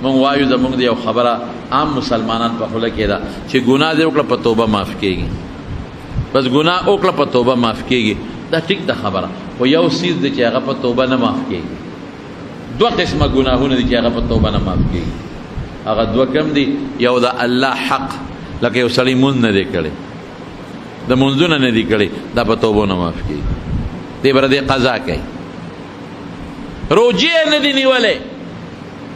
مونږ وایو زمونږ د یو خبره عام مسلمانان په خوله کې ده چې ګناه دې وکړه په توبه معاف کېږي، بس ګناه وکړه په توبه معاف کېږي. دا ټیک ده خبره، خو یو څیز دی چې هغه په توبه نه معاف کېږي. دوه قسمه ګناهونه دي چې هغه په توبه نه معاف کېږي. هغه دوه کم دي، یو د الله حق، لکه یو سړی مونځ نه دی کړی، د مونځونه نه دی کړی، دا په توبه نه معاف کېږي، دی به دې قضا کوي. روجې نه دي نیولې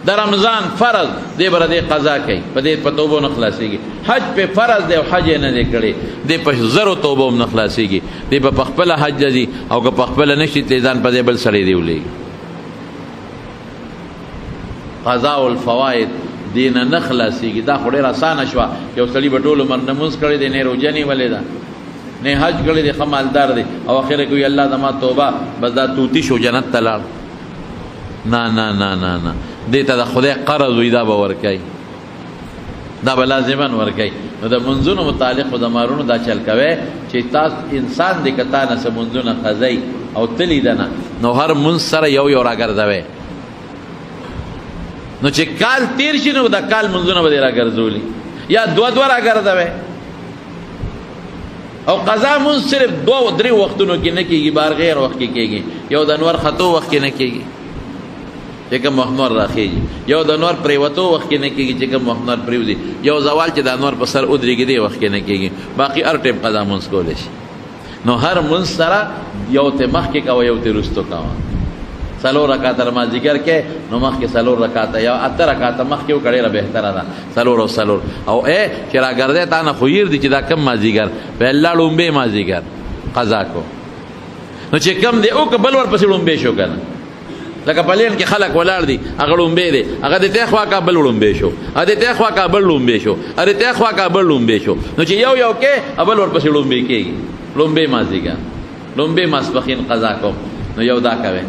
د رمضان فرض، دی به دې قضا کوي، په دې په توبه نه خلاصېږي. حج په فرض دی او حج نه دی کړی، دی په زرو توبه هم نه خلاصېږي، دی به په خپله حج ځي او که په خپله نشي تلی ځان په دې بل سړی دی ولېږي. قضاء الفوائد دینه نه خلاصېږي. دا خو ډېر اسانه شوه، یو سړي به ټول عمر نه مونځ کړی دی، نه روژه نیولې ده، نه حج کړی دی، ښه مالدار دی، او اخر کې وي الله زما توبه، بس دا توتی شو جنت ته لاړ. نه نه نه نه نه، دې ته د خدای قرض وي، دا به ورکوي، دا به لازما ورکوي. نو د منځونو متعلق خو د مارونو دا چل کوی چې تاسو انسان دی که تا نه څه منځونه قضی او تلی ده نه، نو هر منځ سره یو یو راګرځوی، نو چې کال تیر شي نو د کال منځونه به دې راګرځولي، یا دوه دوه راګرځوی. او قضا منځ صرف دوه درې وختونو کې نه کېږي، بار غیر وخت کې کېږي. یو د انور خطو وخت کې نه کېږي چې کوم محمر راخېږي، یو د انور پریوتو وخت کې نه کېږي چې کوم محمر پریوځي، یو زوال چې د انور په سر ودرېږي دې وخت کې نه کېږي. باقي هر ټیم قضا منځ کولی شي. نو هر منځ سره یو ته مخکې کوه، یو ته وروستو کوه. څلور رکعاته مازدیګر کې، نو مخکې څلور رکعاته یا اته رکعاته مخکې وکړه، ډېره بهتره ده، څلور او څلور. او چې راګرځی تا نه خو هیر دي چې دا کم مازدیګر په الله لومبې مازدیګر قضا کو، نو چې کم دی وکړه بل ورپسې لومبې شو که نه. لکه پلین کې خلک ولاړ دي، هغه لومبې دی، هغه د تی خوا کا بل لومبې شو، هغه د تی خوا کا بل لومبې شو، هغه د تی خوا کا بل لومبې شو. نو چې یو یو کې بل ورپسې لومبې کېږي، لومبې مازدیګر، لومبې ماسپښین قضا کوم. نو یو دا کوي.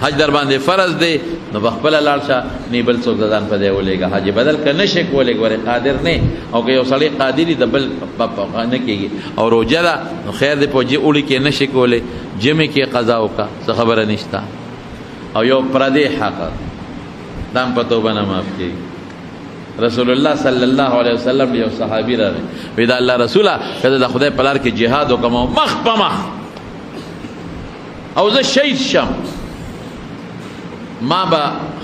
حج در باندې فرض دی، نو بخپله لاړ شه، نه بل څوک د ځان په دی ولېږه. حج بدل که نه شي کولی، ګورې قادر نه، او که یو سړی قادر وي د بل نه کېږي. او روژه ده نو خیر دی په اوړي کې نه شي کولی، جمعې کې قضا وکړه، څه خبره نشته. او یو پردی حق دا هم په توبه نه معاف کېږي. رسول الله صلی الله علیه وسلم یو صحابي راغی، وی دا الله رسوله که زه د خدای په لار کې جهاد وکړم او مخ په مخ او زه شهید شم، ما به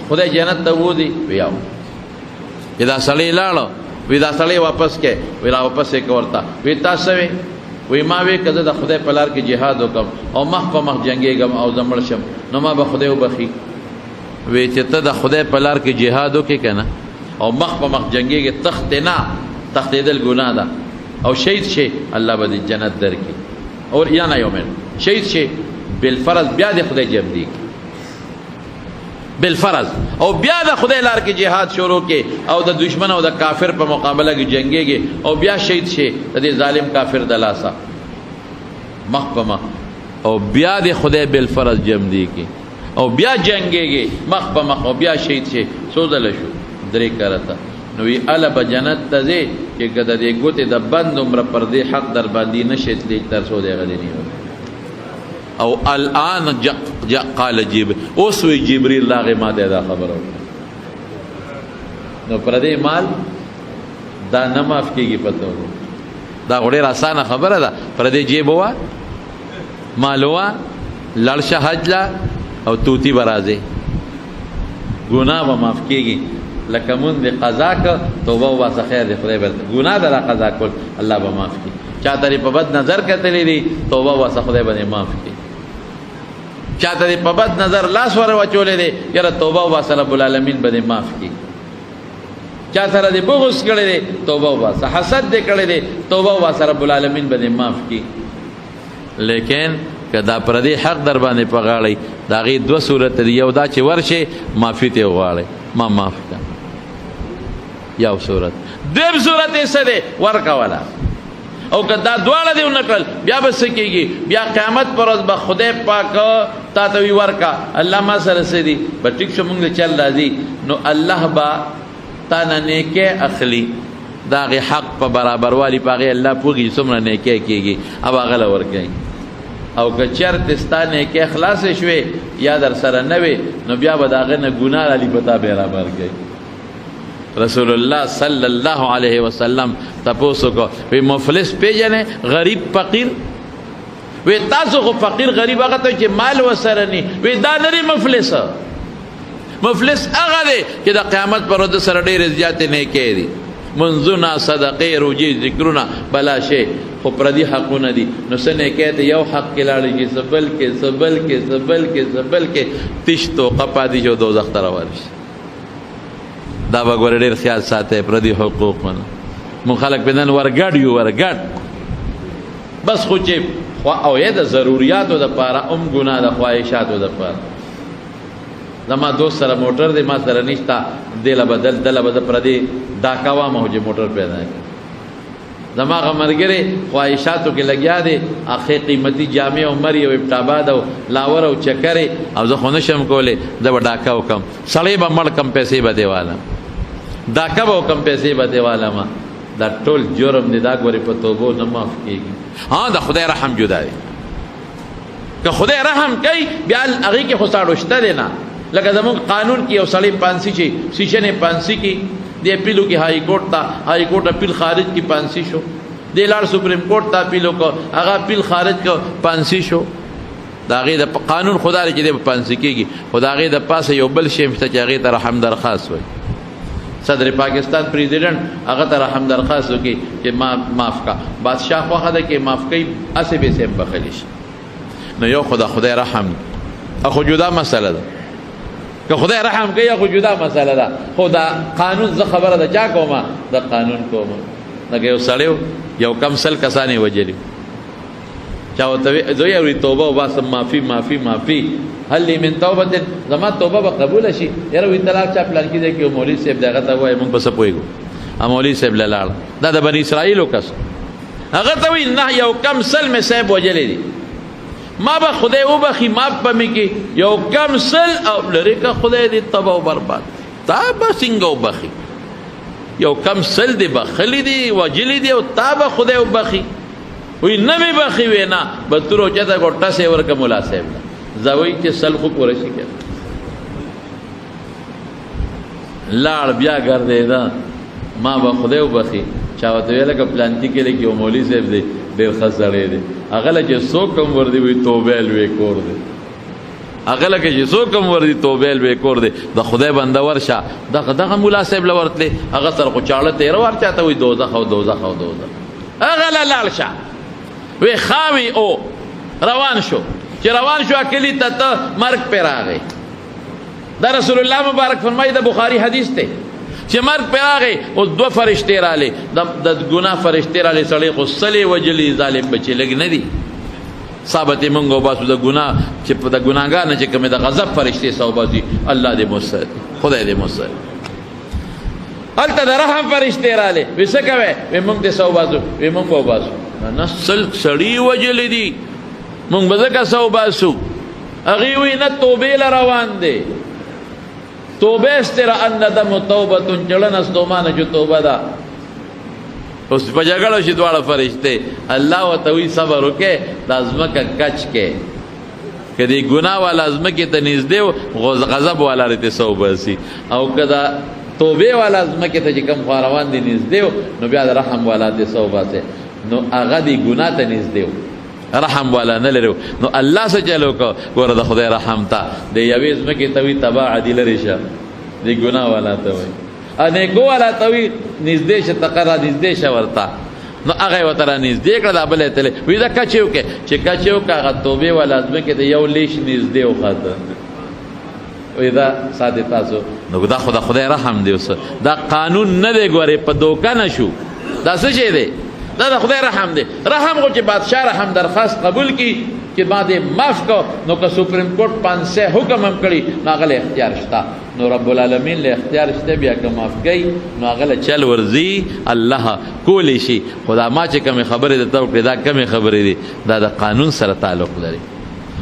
خدای جنت ته بوځي؟ وی او. چې دا سړی لاړو، وی دا سړی واپس کې، وی را واپس یې که ورته. وی تا څه وی؟ وی ما وی که زه د خدای په لار کې جهاد وکړم او مخ په مخ جنګېږم او زه مړ شم، نو ما به خدای وبخي. وی چې ته د خدای په لار کې جهاد وکړې که نه او مخ په مخ جنګېږې، تختې نه، تختېدل ګناه ده، او شهید شي الله به دې جنت درکړي. او یا نه یومن شهید شي بالفرض، بیا د خدای جمع دی بالفرض، او بیا د خدای لار کې جهاد شروع کې او د دشمن او د کافر په مقابله کې جنگيږي، او بیا شهید شي د دې ظالم کافر د لاسه مخ په مخ، او بیا د خدای بالفرض جمع دی کې، او بیا جنگيږي مخ په مخ، او بیا شهید شي. څو ځله شو؟ درې کرته. نو وی اله به جنت ته ځې چې که د دې ګوتې د بند عمره پر دې حق در باندې نشي تللی تر څو دې هغه دې نیول. او الان قال جبريل، اوس وی جبريل لاغه ما ته دا خبره وکړه. نو پر دې مال دا نه معاف کېږي. پته دا ډېره اسانه خبره ده. پر دې جیب وا مال وا لړ شه حج لا او توتی برازه ګناه به معاف کېږي. لکه مونږ د قضا که توبه وباسه، خیر دی خدای به ګناه ده را قضا کول الله به معاف کړي. چا ته په بد نظر کتلی دی توبه وباسه، خدای به دې معاف کړي. چا ته په بد نظر لاس ور واچولی دی، یاره توبه وباسه رب العالمین به دې معاف کړي. چا سره دې بغض کړی دی توبه وباسه، حسد دې کړی دی توبه وباسه رب العالمین به دې معاف کړي. لیکن که دا پردی حق در باندې په غاړی د هغې دوه صورت دي. یو دا چې ورشې معافي ته وغواړئ، ما معاف کړه، یو صورت. دویم صورت یې څه دی؟ ورکوله. او که دا دواړه دې ونه کړل، بیا به څه کېږي؟ بیا قیامت پر ورځ به خدای پاک تا ته وي ورکه، الله ما سره څه دي؟ به ټیک شو مونږ د چل راځي، نو الله به تا نه نیکۍ اخلي، د هغې حق په برابروالي په هغې الله پوهېږي څومره نیکۍ کېږي، او هغه له ورکوي. او که چېرته ستا نیکۍ خلاصې شوې یا در سره نه وې، نو بیا به د هغه نه ګناه علي په تا برابر کوي. رسول الله صلی الله علیه وسلم تاسو کو وی مفلس پیجنه غریب فقیر وی تاسو خو فقیر غریب هغه ته چې مال وسره ني وی دا لري مفلس هغه دی چې د قیامت پر ورځ سره ډېر زیات نه کوي منځونه صدقې روزي ذکرونه بلا شی خو پردي حقونه دي نو سنه کېته یو حق کې لاړ چې سبل کې تشتو قپا دي جو دوزخ ته روان شي دا به ګوره ډېر خیال ساته پردي حقوق من مخالک بدن ورګډ بس خو چې او یا د ضرورتو د پاره ګناه د خواهشاتو د پاره زما دوست سره موټر دی ما سره نشتا دله بدل پردي ډاکاوا مو چې موټر پیدا کړ زما غمرګره خواهشاتو کې لګیا دي اخی قیمتي جامع عمر او ابتاباد او لاور او چکرې او زه خو نشم کوله د ډاکاو کم سړی به مړ کم پیسې به دیواله ډاکا به کم پیسې به دیواله ما دا ټول جرم دی دا ګوري په توبو نه معاف کیږي ها د خدای رحم جدا دی که خدای رحم کوي بیا هغه کې خو ساړوشته دی نه لکه زموږ قانون کې یو سړی پانسی شي سیشن پانسی کې دی اپیلو کې هائی کورټ اپیل خارج کی پانسی شو دی لاړ سپریم کورټ ته اپیلو کو هغه اپیل خارج کو پانسی شو دا غي د قانون خدا لري چې د پانسی کېږي خدا غي د پاسه یو بل شی مشته چې هغه ته رحم درخواست وای صدر پاکستان پریزیډنټ هغه ته رحم درخواست وکي چې معاف کا بادشاہ خو هغه کې معاف کوي اسه به سم بخلیش نو یو خدای رحم اخو جدا مسله ده که خدای رحم کوي خو جدا مسله ده خو دا قانون زه خبره ده چا کومه دا قانون کومه لکه یو سړیو یو کم سل کسانې وجلی چا ورته زه یې توبه وباسم معافي هل من توبه زما توبه به قبول شي یاره وی طلاق چا پلان کې دی کې مولوی صاحب دغه ته وای مونږ په څه پوهیږو مولوی صاحب لاړ دا د بنی اسرائیل کس هغه ته وی نه یو کم سل مې صاحب وجلی دي ما به خدای وبخي ما په مې کې یو کم سل او لري که خدای دې تباہ او برباد تا به څنګه وبخي یو کم سل دې بخلی دي وجلی دي او تا به خدای وبخي وی نه مې بخي وینا به تر چته ګټه سي ورکه مولا صاحب زوی چې سل خو پوره شي کړه لاړ بیا ګرځې دا ما به خدای وبخي چا وته ویل که پلانتی کې لګي مولوی صاحب دې ډېر خسړې دي هغه لکه څوک هم ور دي وي توبه لوي کور دي هغه لکه چې څوک هم ور دي توبه لوي کور دي د خدای بنده ورشه دغه مولا صاحب لورتله هغه سره خو چاړه تیر ور چاته وي دوزخ هغه لاړ شه وی خاوي او روان شو چې روان شو اکلی ته مرګ پر راغی دا رسول الله مبارک فرمایي د بخاری حدیث ته چې مرګ پر راغی او دو فرشتي رااله د ګناه فرشتي رااله سړی خو صلی وجلی ظالم بچی لګ نه دي ثابت منغو باسو د ګناه چې په د ګناګار نه چې کوم د غضب فرشتي صوباسي الله دې مستعد خدای دې مستعد الته د رحم فرشتي رااله وسکوي موږ دې صوباسو موږ وباسو نه سړی وجلی دي مونږ به ځکه سو باسو هغې وی نه توبې له روان دی توبه استر ان ندم توبه چړنه ستومانه چې توبه ده اوس په جګړه شي دواړه فرشته الله ورته وی صبر وکړه د ازمکه کچ کې کدی ګناه والا ازمکه ته نږدې غضب والا رته سو باسي او کدا توبه والا ازمکه ته چې کم خواروان دي نږدې نو بیا د رحم والا ته سو باسي نو هغه دی ګناه ته نږدې رحم والا نه لرو نو الله سره چلو کو ګوره د خدای رحم تا د یوې ځمکې ته وي تبا عادل ریشه د ګناه والا ته وي انه کو والا ته وي نږدې شه تقرا نږدې شه ورتا نو هغه وتره نږدې کړه د بلې تل وی دا کچیو کې چې کچیو کا هغه توبه والا ځمکې ته یو لیش نږدې وخاطه وی دا ساده تاسو نو دا خدای رحم دی اوس دا قانون نه دی ګوره په دوکه نشو دا څه شی دی دا د خدای رحم دی رحم کو چې بادشاہ رحم درخواست قبول کی چې باندې معاف کو نو که سپریم کورټ 500 حکم هم کړي نو هغه اختیار شته نو رب العالمین له اختیار شته بیا که معاف کوي نو هغه چل ورزي الله کولی شي خدا ما چې کوم خبره ده تو دا کوم خبره دي دا د قانون سره تعلق لري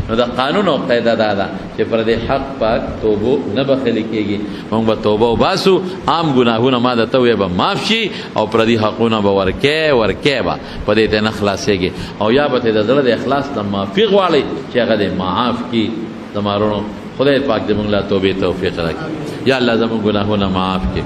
نو دا قانون او قاعده دا چې پر دې حق پاک توبه نه بخلی کېږي موږ به توبه وباسو عام ګناهونه ما د توبه به معاف شي او پر دې حقونه به ورکه به په دې ته نه خلاصيږي او یا به د زړه د اخلاص نه معافي غواړي چې هغه دې معاف کړي زمارونو خدای پاک دې موږ لا توبه توفیق راکړي یا الله زموږ ګناهونه معاف کړي